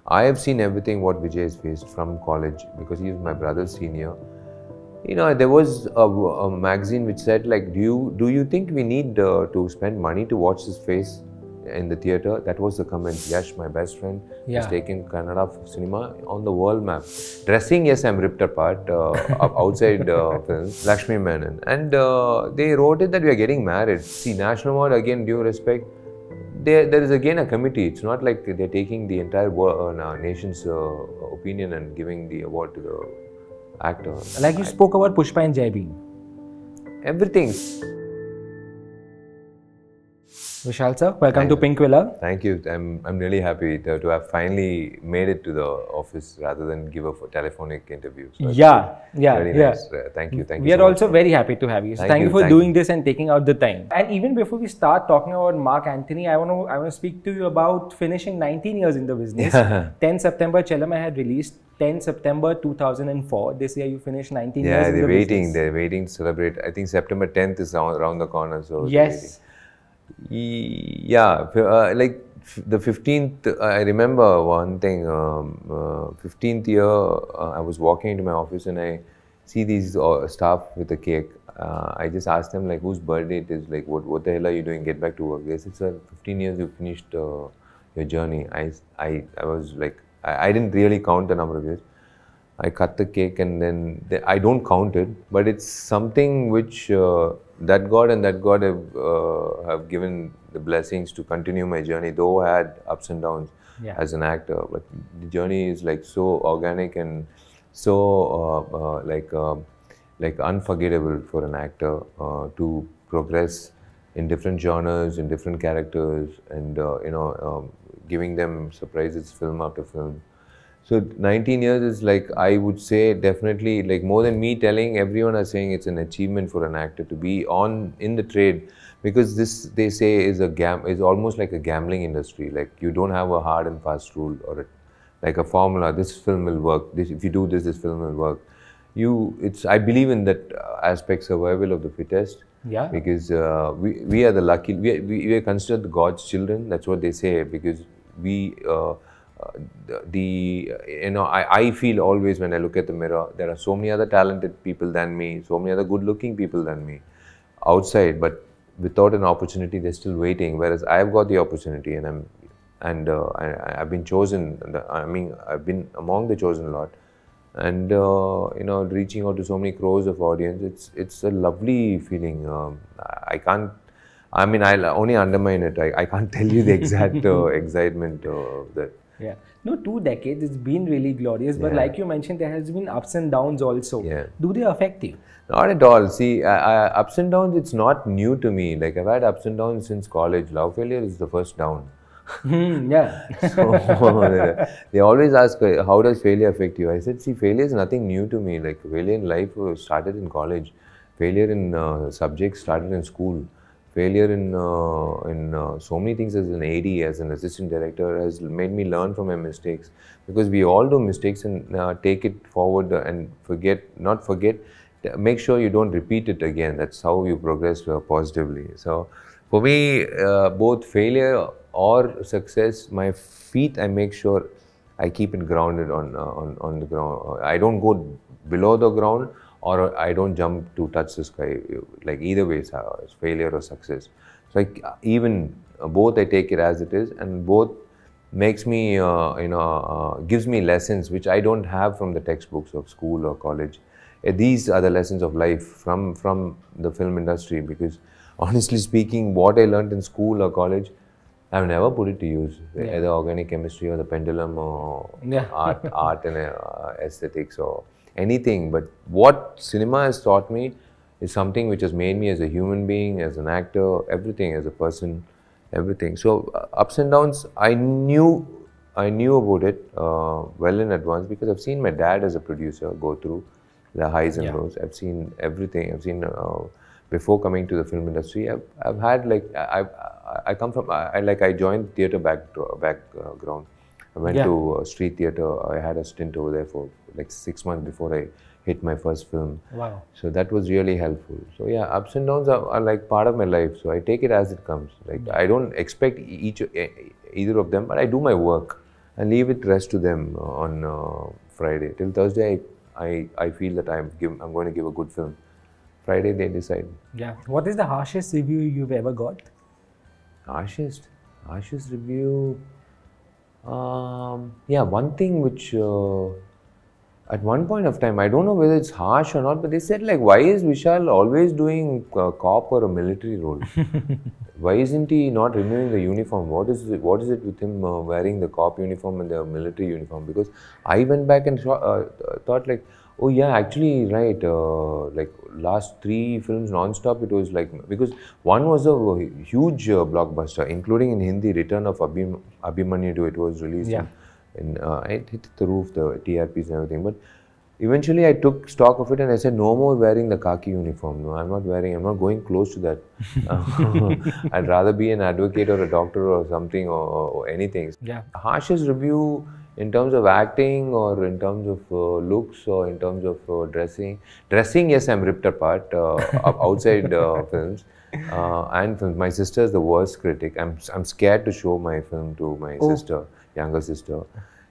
I have seen everything what Vijay has faced from college because he is my brother's senior. You know, there was a magazine which said like, do you think we need to spend money to watch his face in the theatre? That was the comment. Yash, my best friend, was taking Kannada cinema on the world map. Dressing, yes, I'm ripped apart outside films. Lakshmi Menon, and they wrote it that we are getting married. See, National Award, again, due respect. There is again a committee. It's not like they're taking the entire nation's opinion and giving the award to the actor. Like you spoke about Pushpa and Jai Bhim. Everything. Vishal sir, welcome to Pinkvilla. Thank you. I'm really happy to have finally made it to the office rather than give a telephonic interview. So really nice. Thank you. We are also very happy to have you. So thank you for doing this and taking out the time. And even before we start talking about Mark Antony, I want to speak to you about finishing 19 years in the business. 10 September Chalam I had released. 10 September 2004. This year you finished 19 years in the business. They're waiting to celebrate. I think September 10th is around the corner. So yes. Yeah, like the 15th, I remember one thing, 15th year, I was walking into my office and I see these staff with a cake. I just asked them like whose birthday it is, like what the hell are you doing, get back to work. They said, sir, 15 years you finished your journey. I was like, I didn't really count the number of years. I cut the cake and then I don't count it, but it's something which that God have given the blessings to continue my journey. Though I had ups and downs as an actor, but the journey is like so organic and so like unforgettable for an actor to progress in different genres, in different characters, and giving them surprises film after film. So 19 years is like, I would say definitely like more than me telling, everyone are saying it's an achievement for an actor to be in the trade, because this, they say, is almost like a gambling industry. Like you don't have a hard and fast rule or like a formula. This film will work. If you do this, this film will work. I believe in that aspect, survival of the fittest. Yeah. Because we are the lucky. We are considered the God's children. That's what they say, because I feel always when I look at the mirror, there are so many other talented people than me, so many other good-looking people than me outside, but without an opportunity, they're still waiting. Whereas I've got the opportunity, and I've been chosen. I've been among the chosen lot, and reaching out to so many crores of audience. It's a lovely feeling. I'll only undermine it. I can't tell you the exact excitement of that. Yeah. No, 2 decades, it's been really glorious. But like you mentioned, there has been ups and downs also. Yeah. Do they affect you? Not at all. See, ups and downs, it's not new to me. Like I've had ups and downs since college. Love failure is the first down. Yeah. So, they always ask, how does failure affect you? I said, see, failure is nothing new to me. Like failure in life started in college. Failure in subjects started in school. Failure in so many things as an AD, as an assistant director, has made me learn from my mistakes. Because we all do mistakes and take it forward and not forget, make sure you don't repeat it again. That's how you progress positively. So for me, both failure or success, my feet, I make sure I keep it grounded on the ground. I don't go below the ground, or I don't jump to touch the sky. Like either way, it's failure or success. So even both I take it as it is, and both makes me, gives me lessons which I don't have from the textbooks of school or college. These are the lessons of life from the film industry, because honestly speaking, what I learned in school or college, I've never put it to use. Either organic chemistry or the pendulum or art and aesthetics or anything. But what cinema has taught me is something which has made me as a human being, as an actor, everything, as a person, everything. So ups and downs, I knew about it well in advance, because I've seen my dad as a producer go through the highs and lows. I've seen everything. I've seen before coming to the film industry. I've had like I come from I joined theatre background. I went to street theatre. I had a stint over there for like 6 months before I hit my first film. Wow. So that was really helpful. So yeah, ups and downs are like part of my life. So I take it as it comes. Like I don't expect either of them, but I do my work. and leave it rest to them on Friday. Till Thursday, I feel that I'm going to give a good film. Friday they decide. Yeah. What is the harshest review you've ever got? Harshest review. Yeah, one thing which at one point of time, I don't know whether it's harsh or not, but they said like, why is Vishal always doing a cop or a military role? Why isn't he not removing the uniform? What is it with him wearing the cop uniform and the military uniform? Because I went back and thought like, oh yeah, actually right. Like last 3 films non-stop, it was like, because one was a huge blockbuster, including in Hindi, Return of Abhimanyu. It was released. Yeah. It hit the roof, the TRPs and everything. But eventually I took stock of it and I said, no more wearing the khaki uniform. No, I'm not going close to that. I'd rather be an advocate or a doctor or something or anything. Yeah. Harshest review in terms of acting or in terms of looks or in terms of dressing. Dressing, yes, I'm ripped apart outside films. And films. My sister is the worst critic. I'm scared to show my film to my sister, younger sister.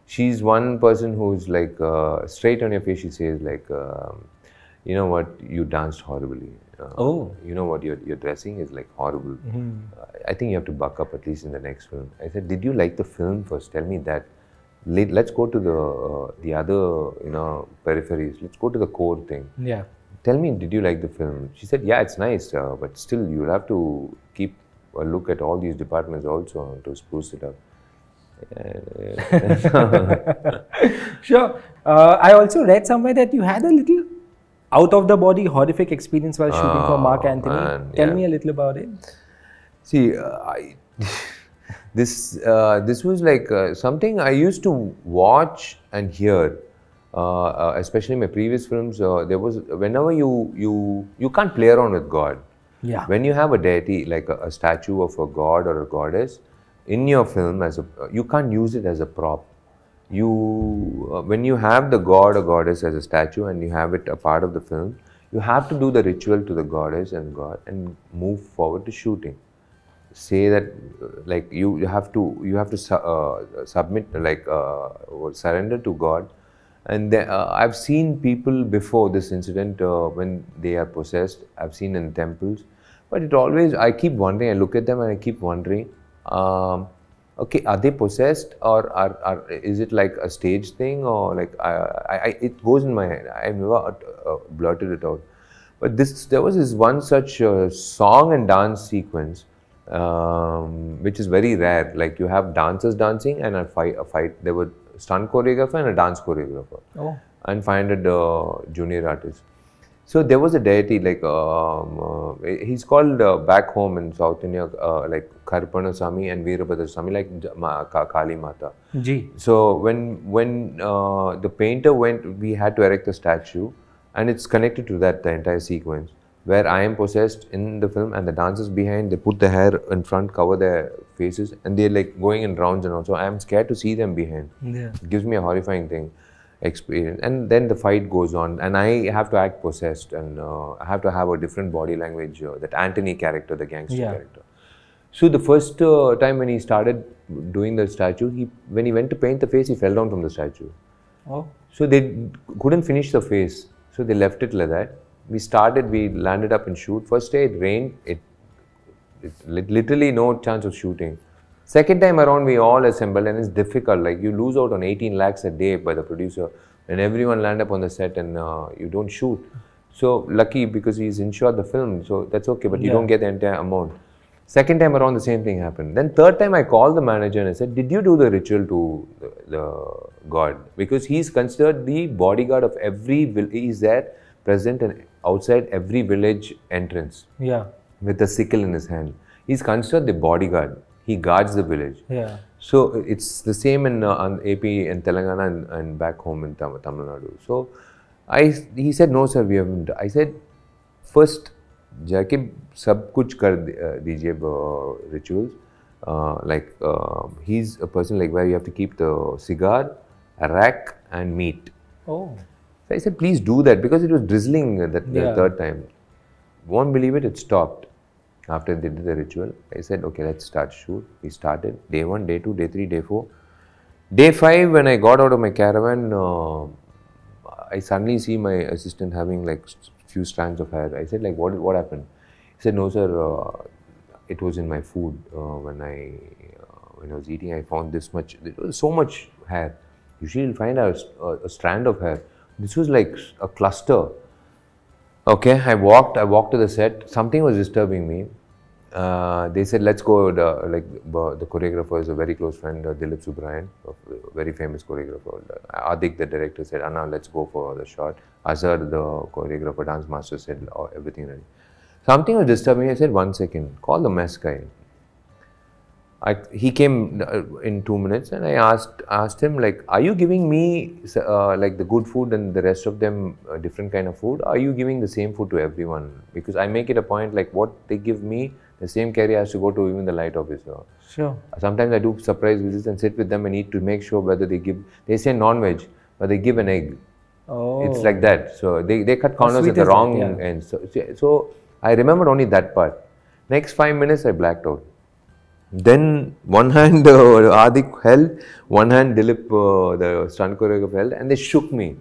She's one person who's like straight on your face. She says like, you know what, you danced horribly. You know what, your dressing is like horrible. I think you have to buck up at least in the next film. I said, did you like the film first? Tell me that. Let's go to the other peripheries. Let's go to the core thing. Yeah. Tell me, did you like the film? She said, yeah, it's nice, but still you'll have to keep a look at all these departments also to spruce it up. Sure. I also read somewhere that you had a little out-of-the-body horrific experience while shooting for Mark Antony. Man, Tell me a little about it. See, this was like something I used to watch and hear. Especially in my previous films, there was, whenever you can't play around with God. Yeah. When you have a deity, like a statue of a god or a goddess, in your film, you can't use it as a prop. When you have the god or goddess as a statue and you have it a part of the film, you have to do the ritual to the goddess and god and move forward to shooting. Say that like you have to submit, like surrender to God. And I've seen people before this incident when they are possessed. I've seen in temples, but I keep wondering. I look at them and I keep wondering. Okay, are they possessed or is it like a stage thing or like it goes in my head. I've never blurted it out. But there was this one such song and dance sequence, which is very rare. Like you have dancers dancing and a fight. There were stunt choreographer and a dance choreographer, and 500 junior artists. So there was a deity, like he's called back home in South India, like Karpana Sami and Veerabhadra Sami, like Kali Mata. Ji. So when the painter went, we had to erect a statue, and it's connected to that, the entire sequence, where I am possessed in the film and the dancers behind, they put the hair in front, cover their faces, and they're like going in rounds and also I am scared to see them behind. Yeah. It gives me a horrifying experience. And then the fight goes on and I have to act possessed and I have to have a different body language, that Antony character, the gangster character. So the first time when he started doing the statue, when he went to paint the face, he fell down from the statue. So they couldn't finish the face. So they left it like that. We landed up and shoot. First day it rained, it literally no chance of shooting. Second time around we all assembled and it's difficult, like you lose out on 18 lakhs a day by the producer and everyone land up on the set and you don't shoot. So lucky because he's insured the film, so that's okay, but you don't get the entire amount. Second time around the same thing happened. Then third time I called the manager and I said, did you do the ritual to the god? Because he's considered the bodyguard of every village. He's there present and outside every village entrance. Yeah. With a sickle in his hand. He's considered the bodyguard. He guards the village. Yeah. So it's the same in AP and Telangana and back home in Tamil Nadu. So he said, no sir, we haven't. I said, first, जाके सब कुछ कर दीजिए rituals. Like he's a person like where you have to keep the cigar, a rack and meat. So I said, please do that because it was drizzling the third time. Won't believe it, it stopped after they did the ritual. I said, okay, let's start shoot. We started day 1, day 2, day 3, day 4. Day 5, when I got out of my caravan, I suddenly see my assistant having like few strands of hair. I said, like, what happened? He said, no, sir, it was in my food. When I was eating, I found this much. There was so much hair. Usually, you'll find a strand of hair. This was like a cluster. Okay, I walked to the set. Something was disturbing me. They said, let's go. The choreographer is a very close friend, Dilip Subrayan, a very famous choreographer. Adik, the director, said, Anna, let's go for the shot. Azhar, the choreographer, dance master, said, oh, everything ready. Something was disturbing me. I said, 1 second, call the mess guy. He came in 2 minutes, and I asked him, like, are you giving me like the good food and the rest of them different kind of food? Are you giving the same food to everyone? Because I make it a point, like, what they give me, the same carrier has to go to even the light officer. Sure. Sometimes I do surprise visits and sit with them and eat to make sure whether they say non-veg, but they give an egg. Oh. It's like that. So they cut corners at the wrong end. So I remember only that part. Next 5 minutes I blacked out. Then one hand Adik held, one hand Dilip, the stunt choreographer held, and they shook me.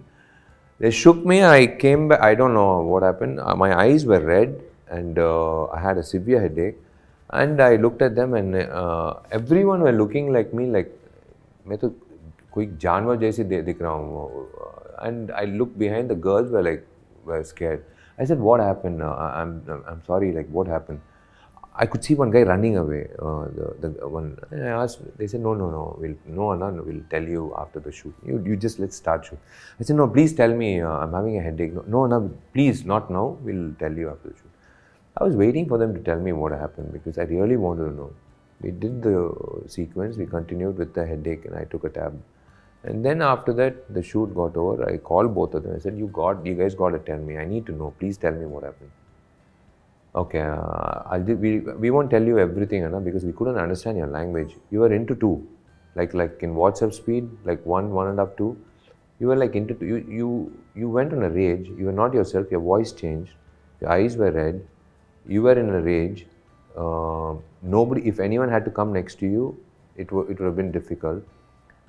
I came back, I don't know what happened. My eyes were red and I had a severe headache. And I looked at them and everyone were looking like me, like, मैं तो कोई जानवर जैसे दिख रहा हूँ. And I looked behind, the girls were scared. I said, what happened? I'm sorry, like, what happened? I could see one guy running away. And I asked, they said, no, we'll tell you after the shoot. You just let's start shoot. I said, no, please tell me, I'm having a headache. No, please, not now. We'll tell you after the shoot. I was waiting for them to tell me what happened because I really wanted to know. We did the sequence, we continued with the headache, and I took a tab. And then after that, the shoot got over. I called both of them. I said, you guys got to tell me. I need to know. Please tell me what happened. Okay, we won't tell you everything, Anna, because we couldn't understand your language. You were into 2, like in WhatsApp speed, like 1.5, 2. You were like into 2. You went on a rage. You were not yourself. Your voice changed. Your eyes were red. You were in a rage. Nobody, if anyone had to come next to you, it would have been difficult.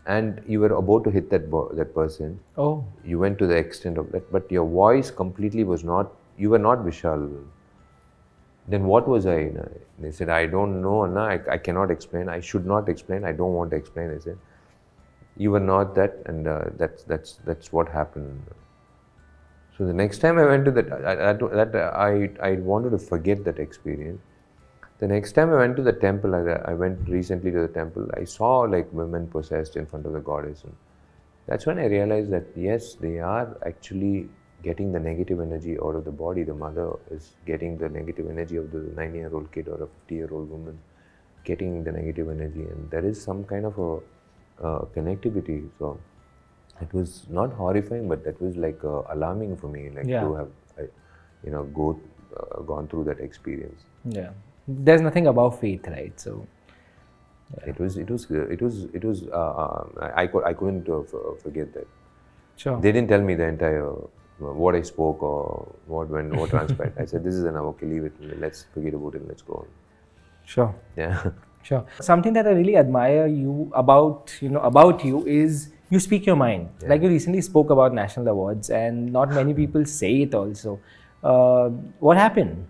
And you were about to hit that person. Oh. You went to the extent of that, but your voice completely was not. You were not Vishal. Then what was I? They said, I don't know, Anna. I cannot explain. I should not explain. I don't want to explain. I said, you were not that, and that's what happened. So the next time I went to I wanted to forget that experience. The next time I went to the temple, I went recently to the temple. I saw like women possessed in front of the goddess, and that's when I realized that yes, they are actually getting the negative energy out of the body. The mother is getting the negative energy of the 9-year-old kid or a 50-year-old woman, getting the negative energy, and there is some kind of a connectivity. So it was not horrifying, but that was like alarming for me, like to have gone through that experience. Yeah, there's nothing above faith, right? So yeah. It was. I couldn't forget that. Sure. They didn't tell me the entire. What I spoke or what transpired. I said, this is enough, okay, leave it, let's forget about it, let's go on. Sure. Yeah. Sure. Something that I really admire about you is you speak your mind. Yeah. Like you recently spoke about national awards and not many people say it also. What happened?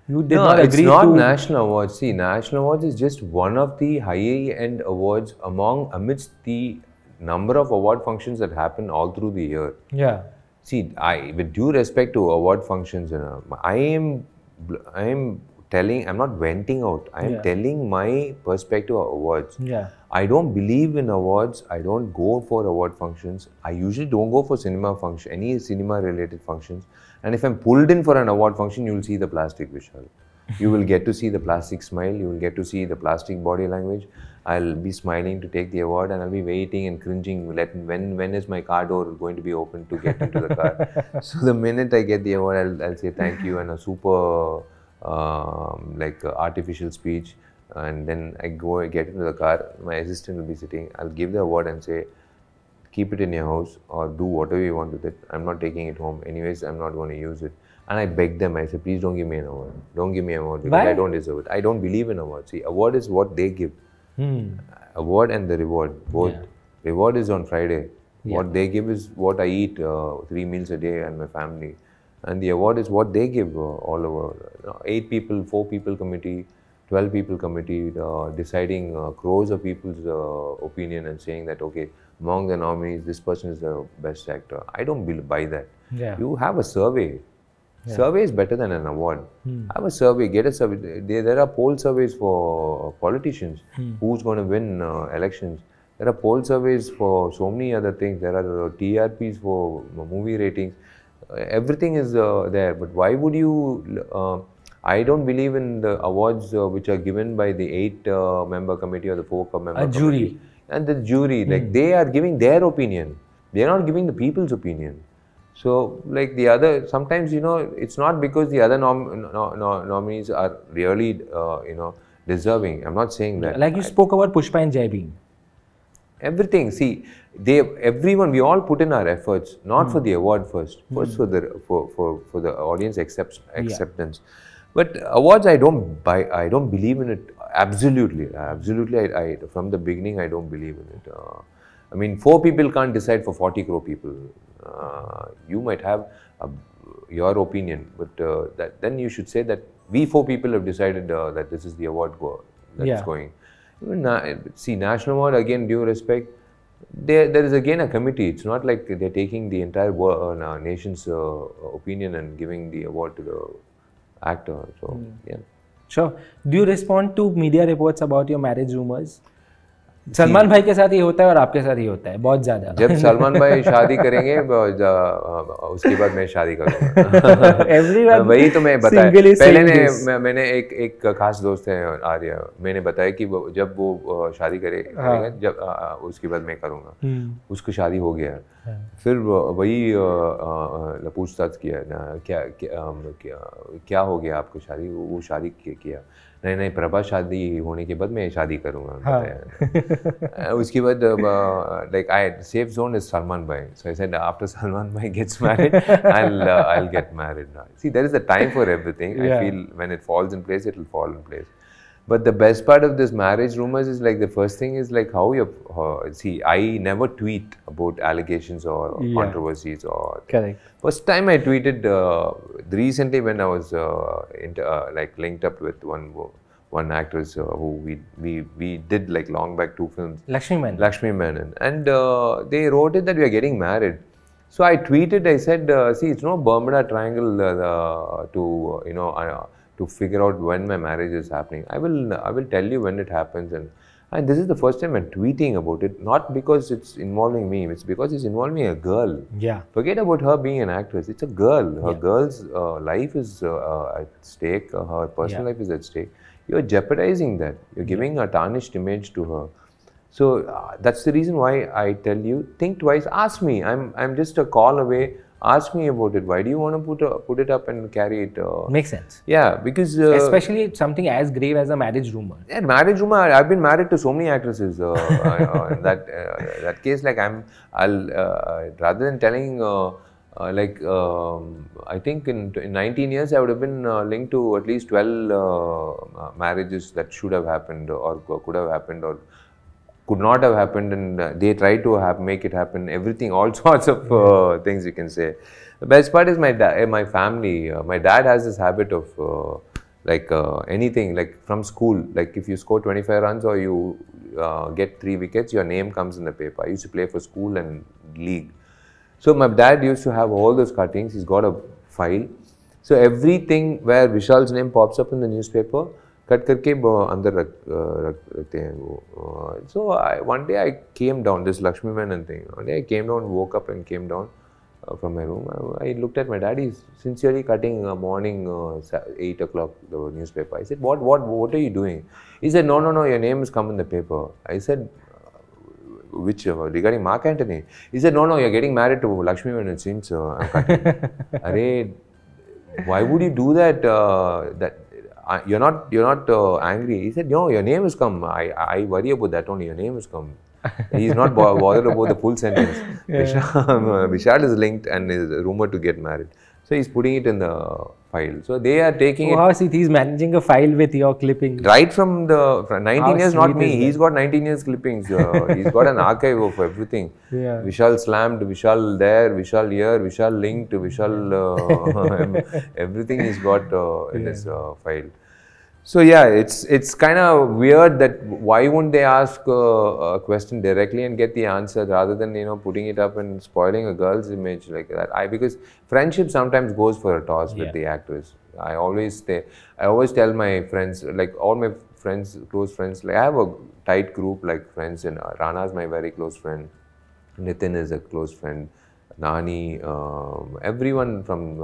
You did not agree to... No, it's not national awards. See, national awards is just one of the high-end awards amidst the number of award functions that happen all through the year. Yeah. See, with due respect to award functions, I am telling, I'm not venting out. I am telling my perspective of awards. Yeah. I don't believe in awards. I don't go for award functions. I usually don't go for any cinema-related functions. And if I'm pulled in for an award function, you will see the plastic Vishal. You will get to see the plastic smile. You will get to see the plastic body language. I'll be smiling to take the award, and I'll be waiting and cringing. When is my car door going to be open to get into the car? So the minute I get the award, I'll say thank you and a super artificial speech, and then I get into the car. My assistant will be sitting. I'll give the award and say, keep it in your house or do whatever you want with it. I'm not taking it home. Anyways, I'm not going to use it. And I beg them. I say, please don't give me an award. Don't give me an award because I don't deserve it. I don't believe in awards. See, award is what they give. Award and the reward, both The award is on Friday. What they give is what I eat 3 meals a day and my family. And the award is what they give all over. 8 people, 4 people committee, 12 people committee, deciding crores of people's opinion and saying that, okay, among the nominees, this person is the best actor. I don't buy that. You have a survey. Survey is better than an award. Have a survey, get a survey. There are poll surveys for politicians. Who's going to win elections? There are poll surveys for so many other things. There are TRPs for movie ratings. Everything is there. But why would you... I don't believe in the awards which are given by the 8-member committee or the 4-member committee. Jury. And the jury, like they are giving their opinion. They are not giving the people's opinion. So, like the other, sometimes, you know, it's not because the other nominees are really, you know, deserving. I'm not saying that. Like you spoke about Pushpa and Jai Bhim. Everything. See, everyone, we all put in our efforts, not for the award first for the audience acceptance. But awards, I don't buy. I don't believe in it. Absolutely. I from the beginning, I don't believe in it. I mean, 4 people can't decide for 40 crore people. You might have your opinion, but then you should say that we 4 people have decided that this is the award that's going. See, National Award, again, due respect, there is again a committee. It's not like they're taking the entire nation's opinion and giving the award to the actor. So, yeah. Sure. Do you respond to media reports about your marriage rumors? Salman भाई के साथ ही होता है और आपके साथ ही होता है बहुत ज्यादा. जब सलमान भाई शादी करेंगे उसके बाद मैं शादी करूंगा. वही तो मैं बताया. पहले मैंने एक खास दोस्त है आर्य, मैंने बताया कि जब वो शादी करेगा जब उसके बाद मैं करूंगा. उसकी शादी हो गया. फिर वही पूछताछ किया ना, क्या हो गया आपको शादी. वो शादी किया. नहीं प्रभा शादी होने के बाद मैं शादी करूँगा. उसके बाद like safe zone is Salman Bhai. So I said after Salman Bhai gets married, I'll get married. See, there is a time for everything. I feel when it falls in place, it will fall in place. But the best part of this marriage rumors is like the first thing is like how you see. I never tweet about allegations or controversies or. Correct. First time I tweeted recently when I was like linked up with one actress who we did like long back 2 films. Lakshmi Menon, and they wrote it that we are getting married. So I tweeted. I said, see, it's no Bermuda Triangle to you know. To figure out when my marriage is happening. I will tell you when it happens, and this is the first time I'm tweeting about it, not because it's involving me, it's because it's involving a girl. Yeah. Forget about her being an actress. It's a girl. Her girl's life is at stake. Her personal life is at stake. You're jeopardizing that. You're giving a tarnished image to her. So that's the reason why I tell you, think twice. Ask me. I'm just a call away. Ask me about it. Why do you want to put it up and carry it? Makes sense. Yeah, because especially something as grave as a marriage rumor. Yeah, marriage rumor. I've been married to so many actresses. In that case, like I'll rather than telling I think in 19 years I would have been linked to at least 12 marriages that should have happened or could have happened or could not have happened, and they try to make it happen. Everything, all sorts of things you can say. The best part is my family. My dad has this habit of anything, like from school. Like if you score 25 runs or you get 3 wickets, your name comes in the paper. I used to play for school and league. So my dad used to have all those cuttings. He's got a file. So everything where Vishal's name pops up in the newspaper, cut करके अंदर रखते हैं वो. So one day I came down, this Lakshmi Menon thing. One day I came down, woke up and came down from my room. I looked at my dad. He's sincerely cutting morning 8 o'clock the newspaper. I said, what are you doing? He said, no, your name has come in the paper. I said, which regarding Mark Antony? He said, no, you're getting married to Lakshmi Menon since I'm cutting. Arey, why would you do that? You're not angry. He said, no, your name has come. I worry about that only. Your name has come. He's not bothered about the full sentence. Vishal is linked and is rumored to get married. So he's putting it in the file. So they are taking how sweet. He's managing a file with your clippings. Right from the 19 years, not me. He's got 19 years clippings. He's got an archive of everything. Yeah. Vishal slammed, Vishal there, Vishal here, Vishal linked, Vishal everything he's got in his file. So yeah, it's kind of weird that why wouldn't they ask a question directly and get the answer rather than putting it up and spoiling a girl's image like that. Because friendship sometimes goes for a toss with the actors. I always tell my friends, like all my friends, close friends, like I have a tight group like friends, and Rana is my very close friend, Nitin is a close friend, Nani, everyone from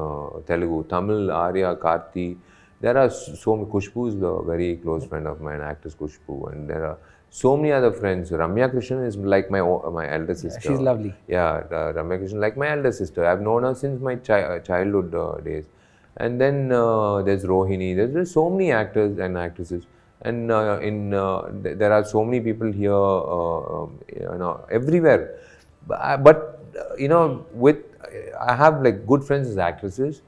Telugu, Tamil, Arya, Karthi. There are so many. Kushbu is a very close friend of mine, actress Kushbu, and there are so many other friends. Ramya Krishnan is like my elder sister. She's lovely. Yeah, Ramya Krishnan, like my elder sister. I've known her since my childhood days. And then there's Rohini. There's so many actors and actresses, and there are so many people here, everywhere. But I have like good friends as actresses.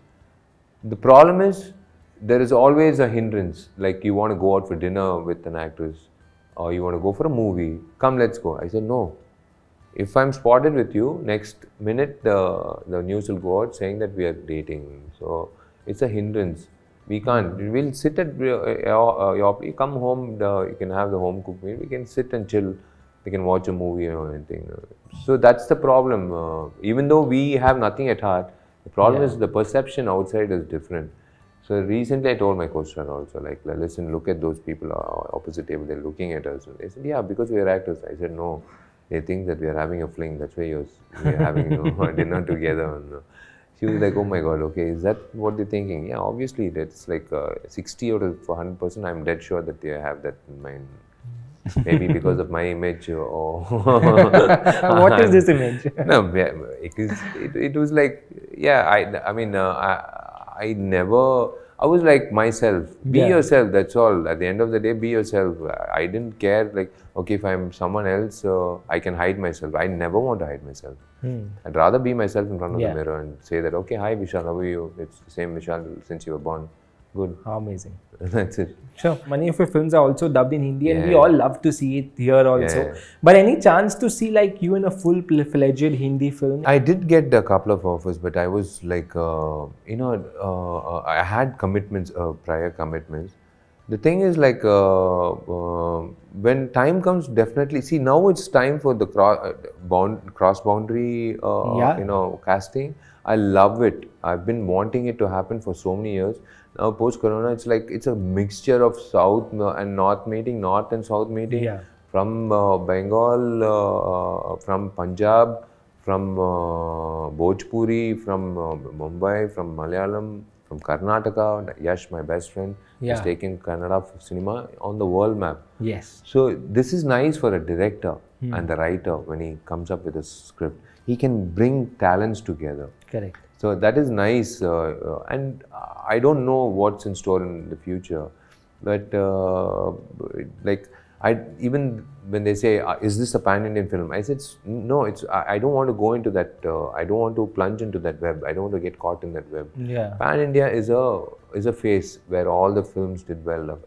The problem is, there is always a hindrance, like you want to go out for dinner with an actress or you want to go for a movie, come let's go. I said no. If I'm spotted with you, next minute the news will go out saying that we are dating. So it's a hindrance. We can't. We'll sit at you come home, you can have the home cooked meal, we can sit and chill, we can watch a movie or anything. So that's the problem. Even though we have nothing at heart, the problem is the perception outside is different. So recently I told my co-star also, like, listen, look at those people opposite table, they're looking at us. And they said, yeah, because we are actors. I said, no, they think that we are having a fling, that's why we're having dinner together. And, she was like, oh my God, okay, is that what they're thinking? Yeah, obviously, that's like 60 out of 100%, I'm dead sure that they have that in mind. Maybe because of my image or... What is this image? No, it was like, yeah, I was like myself. Be yourself, that's all. At the end of the day, be yourself. I didn't care, like, okay, if I'm someone else, I can hide myself. I never want to hide myself. I'd rather be myself in front of the mirror and say that, okay, hi Vishal, how are you? It's the same Vishal since you were born. Good. How amazing. That's it. Sure. Many of your films are also dubbed in Hindi and we all love to see it here also. But any chance to see like you in a full-fledged Hindi film? I did get a couple of offers, but I was like, I had commitments, prior commitments. The thing is like, when time comes, definitely, see now it's time for the cross-boundary, casting. I love it. I've been wanting it to happen for so many years. Now post-corona, it's like, it's a mixture of South and North meeting, North and South meeting, from Bengal, from Punjab, from Bhojpuri, from Mumbai, from Malayalam, from Karnataka. Yash, my best friend, is taking Kannada cinema on the world map. Yes. So this is nice for a director and the writer when he comes up with a script. He can bring talents together. Correct. So that is nice, and I don't know what's in store in the future, but like even when they say, is this a pan-Indian film? I said, no, I don't want to go into that, I don't want to plunge into that web, I don't want to get caught in that web. Pan-India is a phase where all the films did well.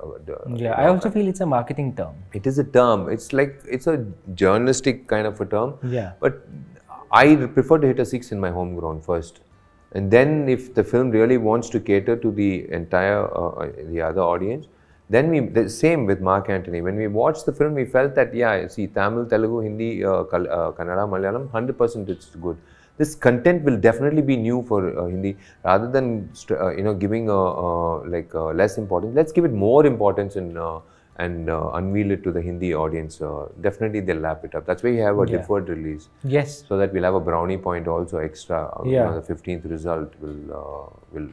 I also feel it's a marketing term. It is a term, it's like, it's a journalistic kind of a term, but I prefer to hit a 6 in my home ground first. And then if the film really wants to cater to the entire, the other audience, then the same with Mark Antony. When we watched the film, we felt that, yeah, see, Tamil, Telugu, Hindi, Kannada, Malayalam, 100% it's good. This content will definitely be new for Hindi. Rather than, giving less importance, let's give it more importance and unveil it to the Hindi audience. Definitely they'll lap it up. That's why we have a deferred release. Yes. So that we'll have a brownie point also extra. The 15th result will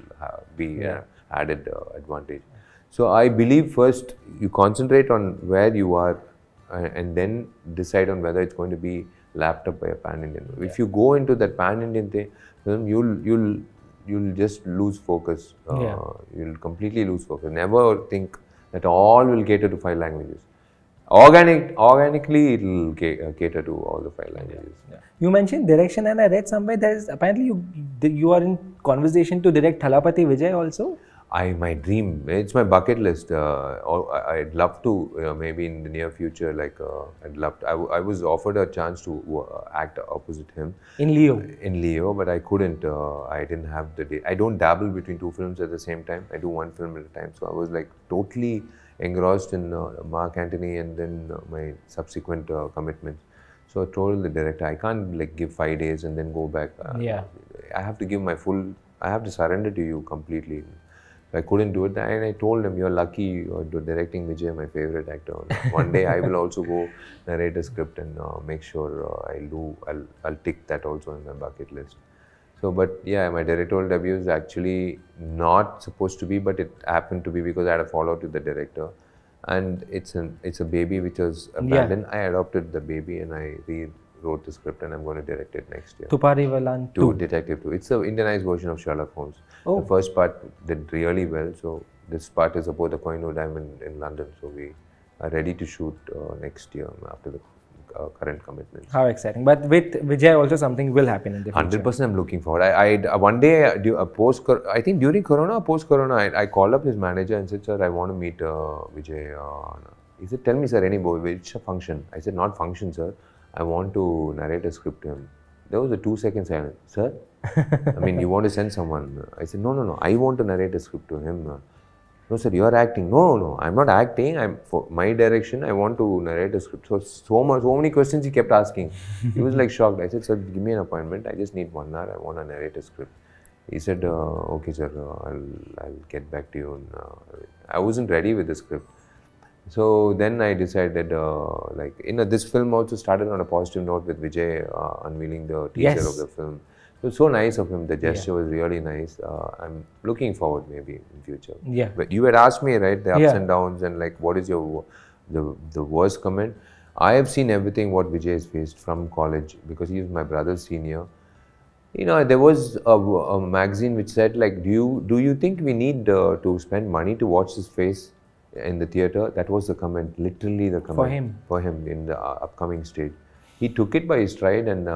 be added advantage. So I believe first you concentrate on where you are and then decide on whether it's going to be lapped up by a pan-Indian. If you go into that pan-Indian film, you'll just lose focus. You'll completely lose focus. Never think that all will cater to 5 languages. Organically, it will cater to all the 5 languages. You mentioned direction, and I read somewhere that is apparently you are in conversation to direct Thalapathy Vijay also? My dream, it's my bucket list. I'd love to, maybe in the near future, like I'd love to, I was offered a chance to act opposite him. In Leo? In Leo, but I couldn't. I didn't have the day. I don't dabble between two films at the same time. I do one film at a time. So I was like totally engrossed in Mark Antony and then my subsequent commitments. So I told the director, I can't like give 5 days and then go back. I have to give my full, I have to surrender to you completely. I couldn't do it, and I told him, "You're lucky you're directing Vijay, my favorite actor. One day I will also go narrate a script and make sure I'll tick that also in my bucket list." So, but yeah, my directorial debut is actually not supposed to be, but it happened to be because I had a fallout with the director, and it's a baby which was abandoned. I adopted the baby and I rewrote the script, and I'm going to direct it next year. Tupari Valan 2. Detective 2. It's an Indianized version of Sherlock Holmes. Oh. The first part did really well, so this part is about the Kohinoor Diamond in London. So we are ready to shoot next year after the current commitments. How exciting! But with Vijay also something will happen in the future. 100%, I'm looking forward. One day, I think during Corona or post-Corona, I called up his manager and said, "Sir, I want to meet Vijay." He said, "Tell me, sir, which function?" I said, "Not function, sir. I want to narrate a script to him." There was a 2-second silence. "Sir, I mean, you want to send someone?" I said, no. I want to narrate a script to him." "No, sir, you are acting." No, I'm not acting. For my direction, I want to narrate a script. So many questions he kept asking. He was like shocked. I said, "Sir, give me an appointment. I just need 1 hour. I want to narrate a script." He said, "Okay, sir, I'll get back to you." And, I wasn't ready with the script. So then I decided, this film also started on a positive note with Vijay unveiling the teaser of the film. It was so nice of him. The gesture was really nice. I'm looking forward maybe in future. Yeah. But you had asked me, right, the ups and downs and like what is the worst comment. I have seen everything what Vijay has faced from college because he is my brother's senior. There was a magazine which said like, do you think we need to spend money to watch his face in the theater? That was the comment, literally the comment for him in the upcoming stage. He took it by his stride, and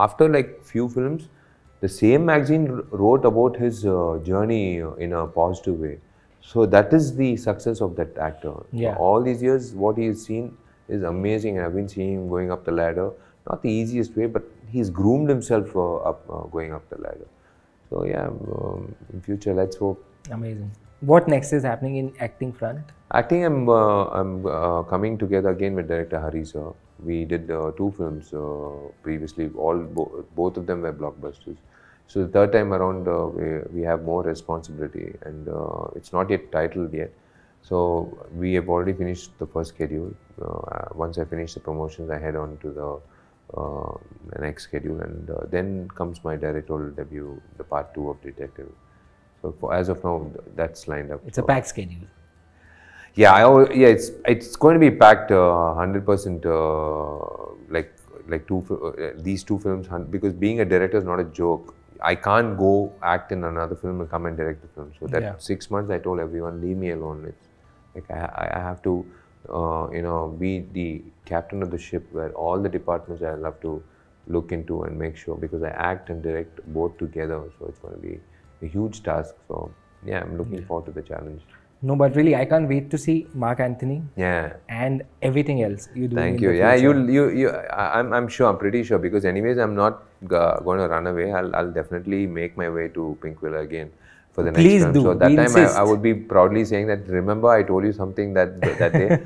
after like few films, the same magazine wrote about his journey in a positive way. So that is the success of that actor. Yeah. All these years, what he has seen is amazing, and I've been seeing him going up the ladder. Not the easiest way, but he's groomed himself going up the ladder. So yeah, in future, let's hope. Amazing. What next is happening in acting front? Acting, I'm coming together again with director Hari sir. We did 2 films previously. Both of them were blockbusters. So the third time around, we have more responsibility, and it's not yet titled yet. So we have already finished the first schedule. Once I finish the promotions, I head on to the next schedule, and then comes my directorial debut, the part 2 of Detective. So as of now, that's lined up. It's a packed schedule. Yeah, it's going to be packed 100%. These 2 films, because being a director is not a joke. I can't go act in another film and come and direct the film. So that 6 months, I told everyone, leave me alone. It's like I have to, be the captain of the ship where all the departments I love to look into and make sure, because I act and direct both together. So it's going to be a huge task. So yeah, I'm looking forward to the challenge. No, but really, I can't wait to see Mark Antony. Yeah. And everything else you do. Thank you. Yeah, I'm sure. I'm pretty sure, because anyways, I'm not going to run away. I'll definitely make my way to Pinkvilla again for the next film. So that time I would be proudly saying that, remember I told you something that day.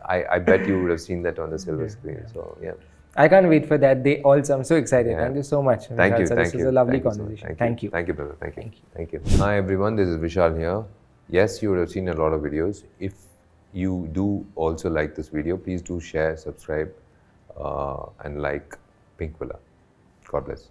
I bet you would have seen that on the silver screen. So yeah. I can't wait for that day also. I'm so excited. Thank you so much. Thank you. This was a lovely conversation. Thank you. Thank you, brother. Thank you. Hi everyone, this is Vishal here. Yes, you would have seen a lot of videos. If you do also like this video, please do share, subscribe, and like Pinkvilla. God bless.